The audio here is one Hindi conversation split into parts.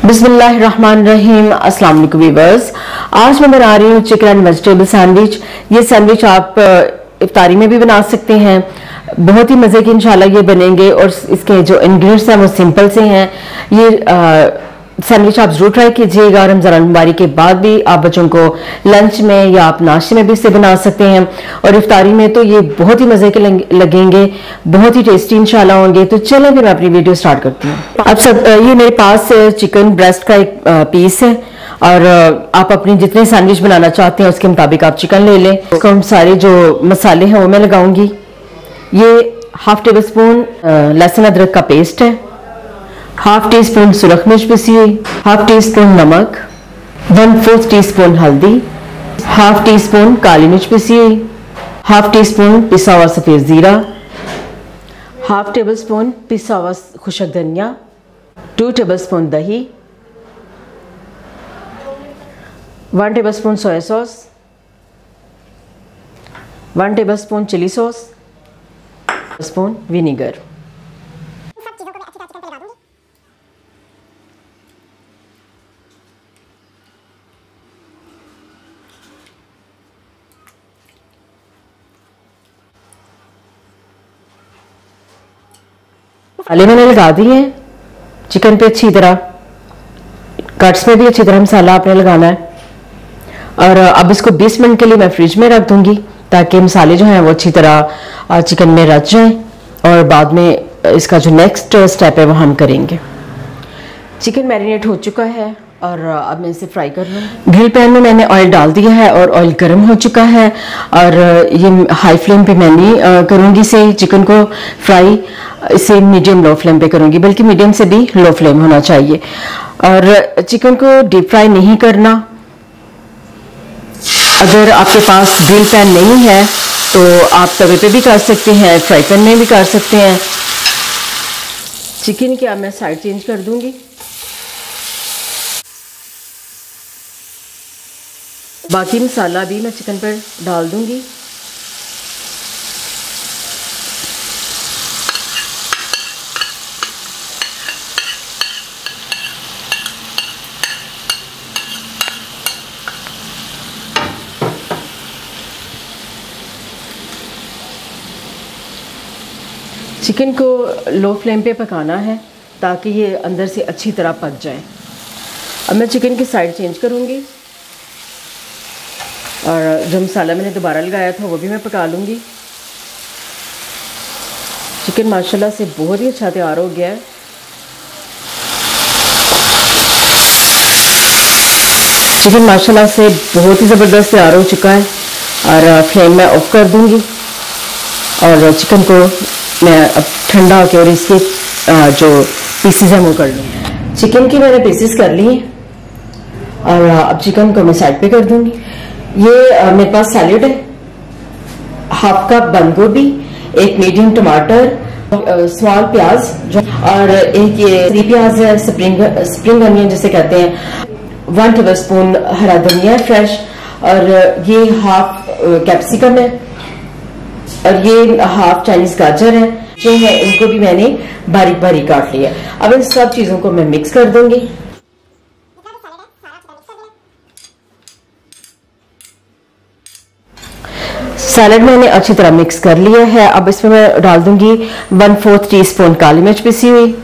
बिस्मिल्लाहिर्रहमानिर्रहीम। अस्सलाम वालेकुम व्यूअर्स। आज मैं बना रही हूँ चिकन एंड वेजिटेबल सैंडविच। ये सैंडविच आप इफ्तारी में भी बना सकते हैं, बहुत ही मज़े के इंशाल्लाह ये बनेंगे। और इसके जो इंग्रेडिएंट्स हैं वो सिंपल से हैं। ये सैंडविच आप जरूर ट्राई कीजिएगा। रमज़ान मुबारक के बाद भी आप बच्चों को लंच में या आप नाश्ते में भी इसे बना सकते हैं, और इफ्तारी में तो ये बहुत ही मज़े के लगेंगे, बहुत ही टेस्टी इंशाल्लाह होंगे। तो चलें फिर मैं अपनी वीडियो स्टार्ट करती हूँ। अब सब ये मेरे पास चिकन ब्रेस्ट का एक पीस है, और आप अपनी जितने सैंडविच बनाना चाहते हैं उसके मुताबिक आप चिकन ले लें। तो हम सारे जो मसाले हैं वो मैं लगाऊंगी। ये हाफ टेबल स्पून लहसुन अदरक का पेस्ट है, हाफ टी स्पून सुरख मिर्च पिसी हुई, हाफ टी स्पून नमक, 1/4 टीस्पून हल्दी, हाफ टी स्पून काली मिर्च पिसी हुई, हाफ टी स्पून पिसा हुआ सफेद जीरा, हाफ टेबल स्पून पिसा हुआ खुशक धनिया, 2 टेबल स्पून दही, 1 table spoon soya sauce, 1 table spoon chilli sauce, spoon vinegar. मसाले मैंने लगा दिए हैं चिकन पे अच्छी तरह, कट्स में भी अच्छी तरह मसाला आपने लगाना है। और अब इसको 20 मिनट के लिए मैं फ्रिज में रख दूंगी ताकि मसाले जो हैं वो अच्छी तरह चिकन में रच जाएं, और बाद में इसका जो नेक्स्ट स्टेप है वो हम करेंगे। चिकन मैरिनेट हो चुका है और अब मैं इसे फ्राई कर लूँ। ग्रिल पैन में मैंने ऑयल डाल दिया है और ऑयल गर्म हो चुका है, और ये हाई फ्लेम पे मैं नहीं करूँगी इसे चिकन को फ्राई, इसे मीडियम लो फ्लेम पे करूँगी, बल्कि मीडियम से भी लो फ्लेम होना चाहिए। और चिकन को डीप फ्राई नहीं करना। अगर आपके पास ग्रिल पैन नहीं है तो आप तवे पे भी कर सकते हैं, फ्राई पैन में भी कर सकते हैं। चिकन की अब मैं साइड चेंज कर दूंगी। बाकी मसाला भी मैं चिकन पर डाल दूंगी। चिकन को लो फ्लेम पे पकाना है ताकि ये अंदर से अच्छी तरह पक जाए। अब मैं चिकन की साइड चेंज करूँगी, और जो मसाला मैंने दोबारा लगाया था वो भी मैं पका लूँगी। चिकन माशाल्लाह से बहुत ही अच्छा तैयार हो गया है। चिकन माशाल्लाह से बहुत ही ज़बरदस्त तैयार हो चुका है, और फ्लेम मैं ऑफ कर दूँगी, और चिकन को मैं अब ठंडा होकर और इसके जो पीसेस हैं वो कर लूँगी। चिकन की मैंने पीसेस कर ली हैं, और अब चिकन को मैं साइड पे कर दूँगी। ये मेरे पास सैलेड है, हाफ कप बंद गोभी, एक मीडियम टमाटर, स्मॉल प्याज, और एक ये 3 प्याज है, स्प्रिंग अनियन जिसे कहते हैं, 1 टेबल स्पून हरा धनिया फ्रेश, और ये हाफ कैप्सिकम है, और ये हाफ चाइनीज गाजर है जो है, इनको भी मैंने बारीक बारीक काट लिया। अब इन सब चीजों को मैं मिक्स कर दूंगी। सैलेड मैंने अच्छी तरह मिक्स कर लिया है। अब इसमें मैं डाल दूंगी 1/4 टीस्पून काली मिर्च पिसी हुई,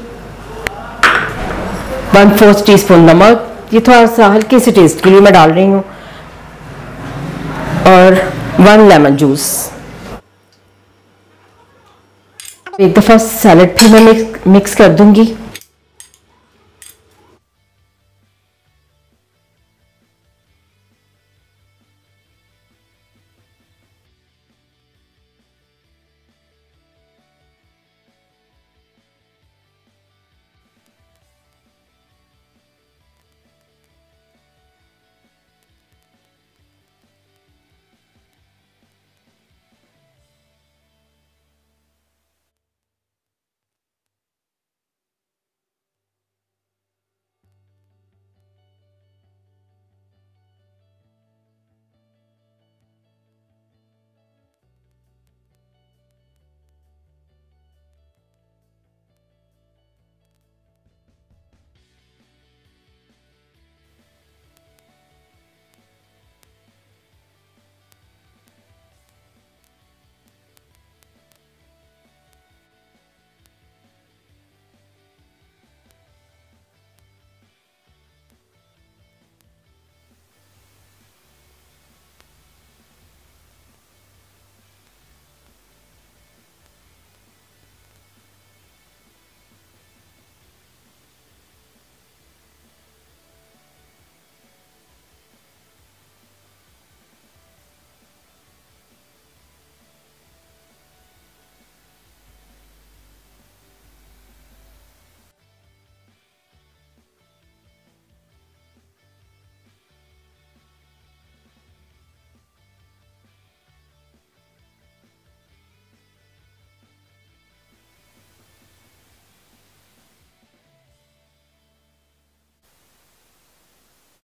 1/4 टीस्पून नमक, ये थोड़ा सा हल्के से टेस्ट के लिए मैं डाल रही हूँ, और 1 लेमन जूस। एक दफ़ा सैलेड भी मैं मिक्स कर दूंगी।